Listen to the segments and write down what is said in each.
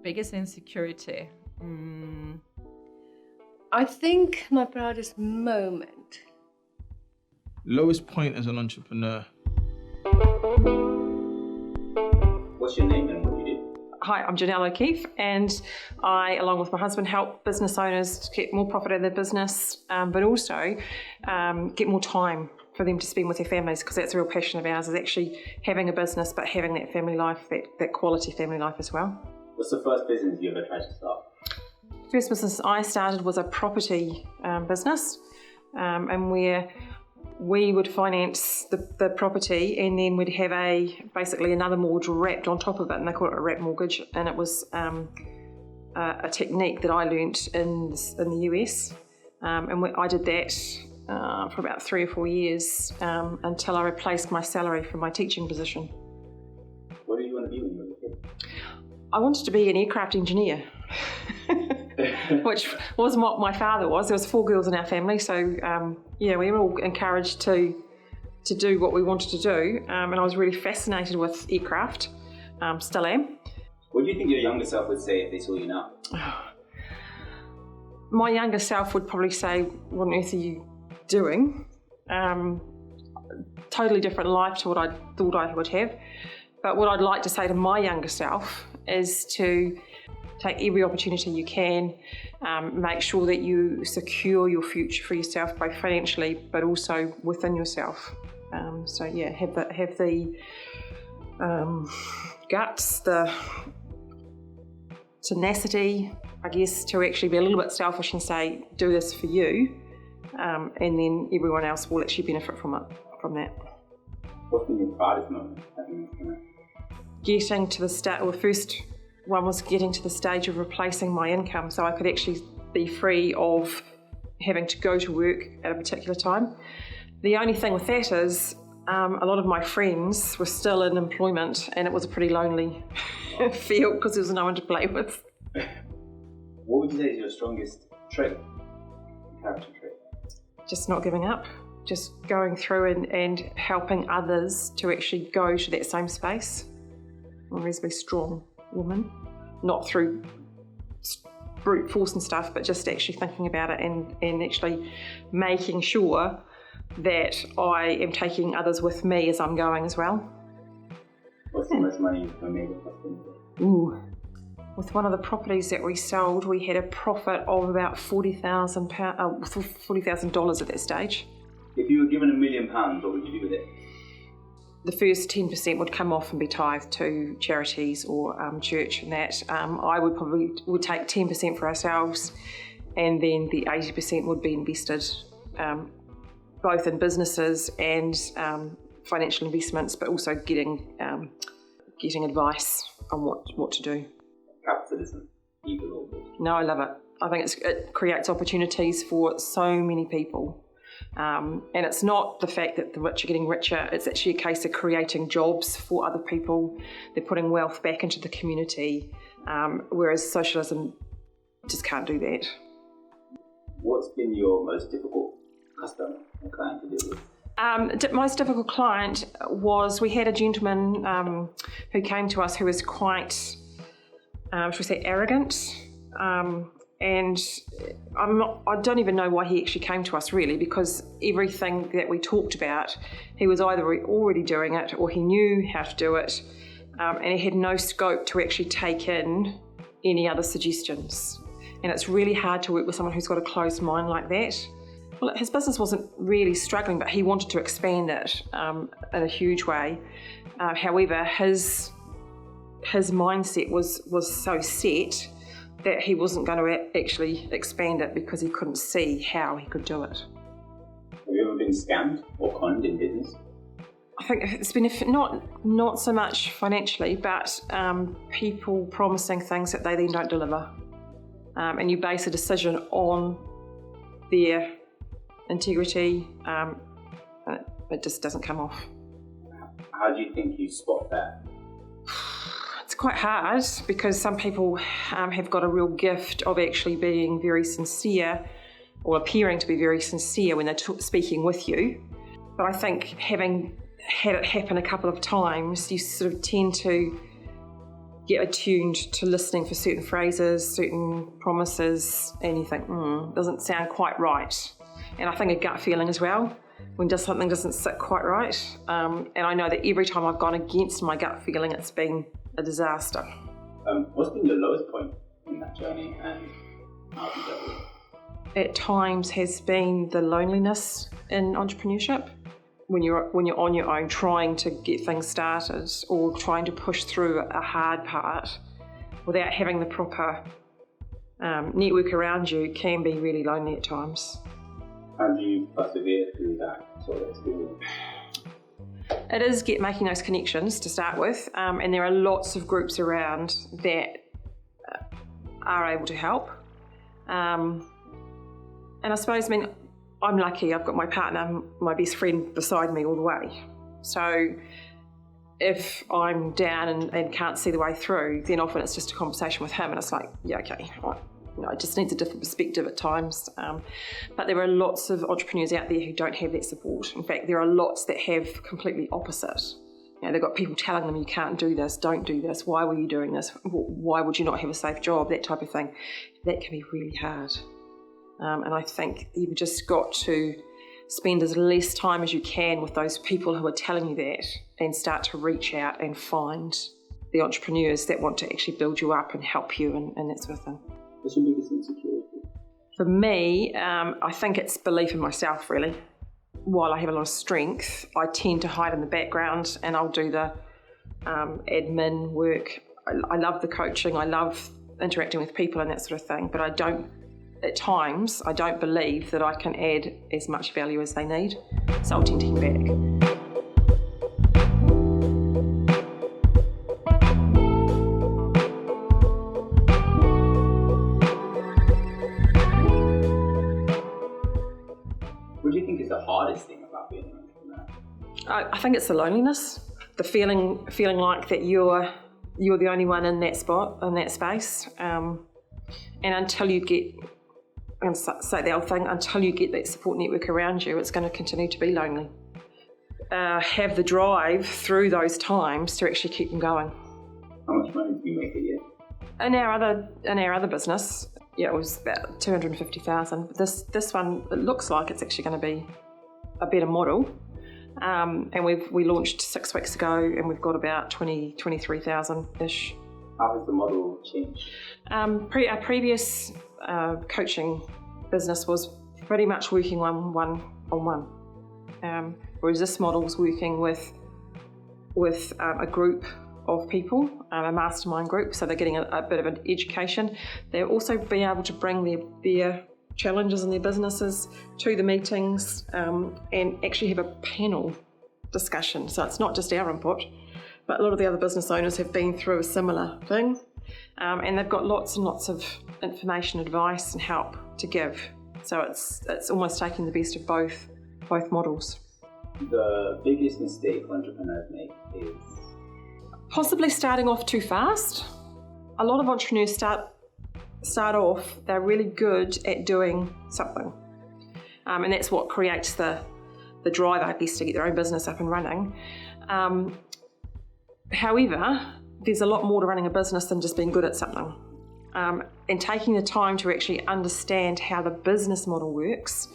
Biggest insecurity? I think my proudest moment. Lowest point as an entrepreneur. What's your name and what do you do? Hi, I'm Janelle O'Keefe, and I, along with my husband, help business owners to get more profit out of their business, but also get more time for them to spend with their families, because that's a real passion of ours, is actually having a business but having that family life, that quality family life as well. What's the first business you ever tried to start? First business I started was a property business, and where we would finance the property, and then we'd have basically another mortgage wrapped on top of it, and they call it a wrap mortgage. And it was a technique that I learnt in the US, and I did that for about 3 or 4 years until I replaced my salary from my teaching position. What did you want to be when you were a kid? I wanted to be an aircraft engineer. Which was what my father was. There was 4 girls in our family, so we were all encouraged to do what we wanted to do, and I was really fascinated with aircraft, still am. What do you think your younger self would say if they saw you now? My younger self would probably say, what on earth are you doing? Totally different life to what I thought I would have. But what I'd like to say to my younger self is to take every opportunity you can, make sure that you secure your future for yourself, both financially but also within yourself. Have the guts, the tenacity, I guess, to actually be a little bit selfish and say, do this for you, and then everyone else will actually benefit from that. What's been your proudest moment? Getting to the start, the first one was getting to the stage of replacing my income, so I could actually be free of having to go to work at a particular time. The only thing with that is a lot of my friends were still in employment, and it was a pretty lonely field because there was no one to play with. What would you say is your strongest trait, character trait? Just not giving up, just going through and helping others to actually go to that same space. I'm a reasonably strong woman, not through brute force and stuff, but just actually thinking about it and actually making sure that I am taking others with me as I'm going as well. What's the most money you've ever made? Ooh. With one of the properties that we sold, we had a profit of about $40,000 at that stage. If you were given £1 million, what would you do with it? The first 10% would come off and be tithed to charities or church, and that I would take 10% for ourselves, and then the 80% would be invested both in businesses and financial investments, but also getting advice on what to do. Capitalism, evil or good? No, I love it. I think it creates opportunities for so many people. And it's not the fact that the rich are getting richer, it's actually a case of creating jobs for other people. They're putting wealth back into the community, whereas socialism just can't do that. What's been your most difficult customer or client to deal with? Most difficult client was, we had a gentleman who came to us who was quite, should we say, arrogant. And I don't even know why he actually came to us, really, because everything that we talked about, he was either already doing it or he knew how to do it, and he had no scope to actually take in any other suggestions. And it's really hard to work with someone who's got a closed mind like that. Well, his business wasn't really struggling, but he wanted to expand it in a huge way. However, his mindset was so set that he wasn't going to actually expand it because he couldn't see how he could do it. Have you ever been scammed or conned in business? I think it's been not so much financially, but people promising things that they then don't deliver. And you base a decision on their integrity, it just doesn't come off. How do you think you spot that? It's quite hard because some people have got a real gift of actually being very sincere or appearing to be very sincere when they're speaking with you. But I think having had it happen a couple of times, you sort of tend to get attuned to listening for certain phrases, certain promises, and you think, doesn't sound quite right. And I think a gut feeling as well, when just something doesn't sit quite right. And I know that every time I've gone against my gut feeling, it's been a disaster. What's been your lowest point in that journey, and how have you dealt with it? At times has been the loneliness in entrepreneurship. When you're on your own trying to get things started or trying to push through a hard part without having the proper network around you can be really lonely at times. How do you persevere through that sort of experience? It is making those connections to start with, and there are lots of groups around that are able to help. And I suppose, I'm lucky, I've got my partner, my best friend beside me all the way. So if I'm down and can't see the way through, then often it's just a conversation with him and it's like, yeah, okay, right. It just needs a different perspective at times. But there are lots of entrepreneurs out there who don't have that support. In fact, there are lots that have completely opposite. They've got people telling them you can't do this, don't do this, why were you doing this, why would you not have a safe job, that type of thing. That can be really hard. And I think you've just got to spend as less time as you can with those people who are telling you that and start to reach out and find the entrepreneurs that want to actually build you up and help you and that sort of thing. What's your biggest insecurity? For me, I think it's belief in myself, really. While I have a lot of strength, I tend to hide in the background and I'll do the admin work. I love the coaching, I love interacting with people and that sort of thing, but at times, I don't believe that I can add as much value as they need, so I'll tend to hang back. What do you think is the hardest thing about being an entrepreneur? I think it's the loneliness, the feeling like that you're the only one in that spot, in that space, and until you get, I'm going to say the old thing, until you get that support network around you, it's going to continue to be lonely. Have the drive through those times to actually keep them going. How much money do you make a year? In our other business, it was about 250,000. This one, it looks like it's actually going to be a better model. And we launched 6 weeks ago, and we've got about 23,000-ish. How has the model changed? Our previous coaching business was pretty much working one-on-one, whereas this model was working with a group of people, a mastermind group, so they're getting a bit of an education. They're also being able to bring their challenges in their businesses to the meetings and actually have a panel discussion. So it's not just our input, but a lot of the other business owners have been through a similar thing, and they've got lots and lots of information, advice and help to give. So it's almost taking the best of both models. The biggest mistake entrepreneurs make is possibly starting off too fast. A lot of entrepreneurs start off, they're really good at doing something, and that's what creates the drive, I guess, to get their own business up and running. However, there's a lot more to running a business than just being good at something. And taking the time to actually understand how the business model works,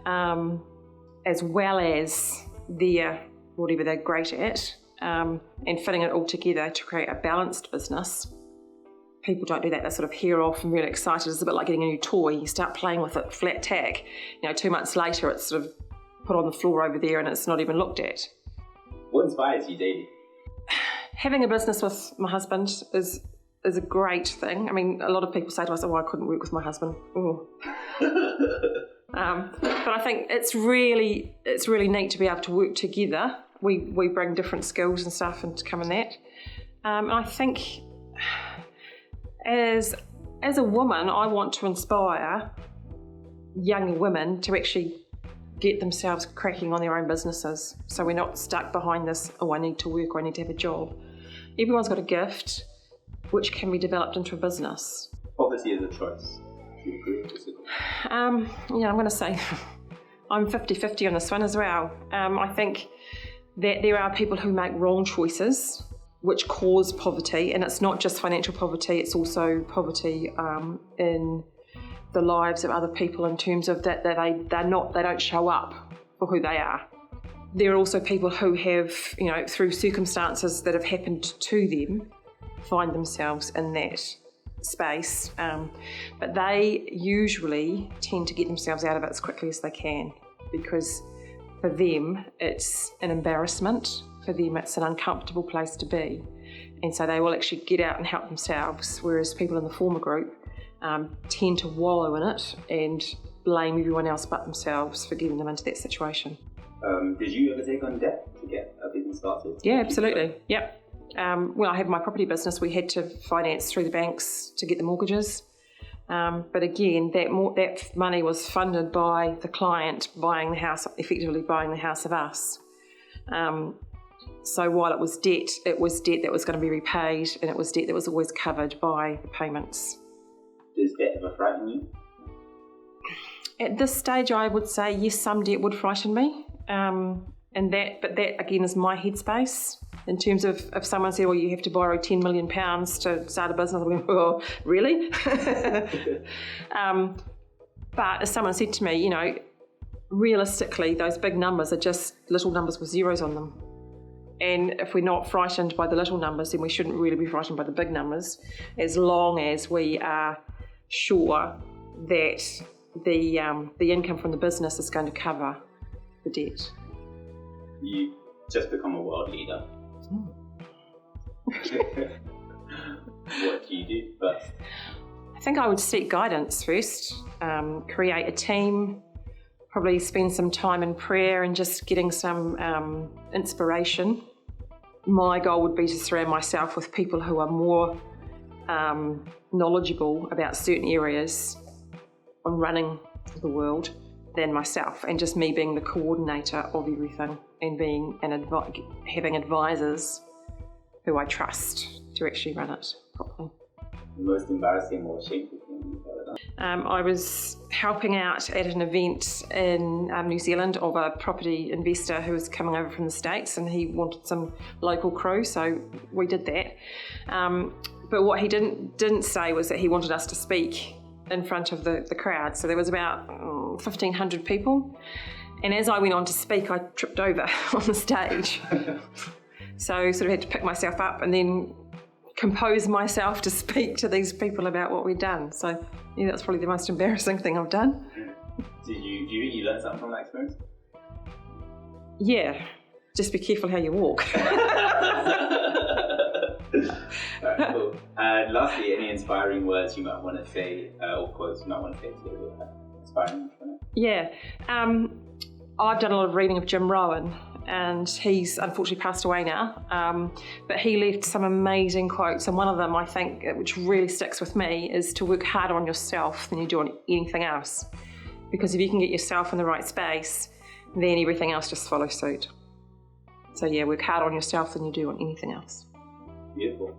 as well as whatever they're great at, and fitting it all together to create a balanced business. People don't do that. They sort of hear off and really excited. It's a bit like getting a new toy. You start playing with it flat tack. 2 months later, it's sort of put on the floor over there and it's not even looked at. What inspires you daily? Having a business with my husband is a great thing. I mean, a lot of people say to us, "Oh, I couldn't work with my husband." But I think it's really neat to be able to work together. We bring different skills and stuff and to come in that. And I think as a woman, I want to inspire young women to actually get themselves cracking on their own businesses. So we're not stuck behind this, "Oh, I need to work or I need to have a job." Everyone's got a gift which can be developed into a business. Poverty is a choice. Do you agree or disagree? I'm going to say I'm 50-50 on this one as well. I think that there are people who make wrong choices which cause poverty, and it's not just financial poverty, it's also poverty in the lives of other people in terms of that they don't show up for who they are. There are also people who have, through circumstances that have happened to them, find themselves in that space, but they usually tend to get themselves out of it as quickly as they can, because for them it's an embarrassment, for them it's an uncomfortable place to be, and so they will actually get out and help themselves, whereas people in the former group tend to wallow in it and blame everyone else but themselves for getting them into that situation. Did you ever take on debt to get a business started? Yeah, absolutely. Yep. When I had my property business, we had to finance through the banks to get the mortgages. But again, that money was funded by the client buying the house, effectively buying the house of us. So while it was debt that was going to be repaid, and it was debt that was always covered by the payments. Does debt ever frighten you? At this stage, I would say yes, some debt would frighten me. But that again is my headspace. In terms of if someone said, well, you have to borrow £10 million to start a business, I'm like, well, really? But as someone said to me, realistically, those big numbers are just little numbers with zeros on them. And if we're not frightened by the little numbers, then we shouldn't really be frightened by the big numbers, as long as we are sure that the income from the business is going to cover the debt. You just become a world leader. What do you do first? I think I would seek guidance first, create a team, probably spend some time in prayer and just getting some inspiration. My goal would be to surround myself with people who are more knowledgeable about certain areas on running the world than myself, and just me being the coordinator of everything and being having advisors who I trust to actually run it properly. The most embarrassing or shameful thing you've ever done? I was helping out at an event in New Zealand of a property investor who was coming over from the States, and he wanted some local crew, so we did that. But what he didn't say was that he wanted us to speak in front of the crowd. So there was about 1,500 people. And as I went on to speak, I tripped over on the stage. So I sort of had to pick myself up and then compose myself to speak to these people about what we'd done. So yeah, that's probably the most embarrassing thing I've done. Do you think you learned something from that experience? Yeah, just be careful how you walk. Alright, cool. And lastly, any inspiring words you might want to say, or quotes you might want to say to inspiring you? Yeah, I've done a lot of reading of Jim Rohn, and he's unfortunately passed away now, but he left some amazing quotes, and one of them I think which really sticks with me is to work harder on yourself than you do on anything else, because if you can get yourself in the right space, then everything else just follows suit. So yeah, work harder on yourself than you do on anything else. Beautiful.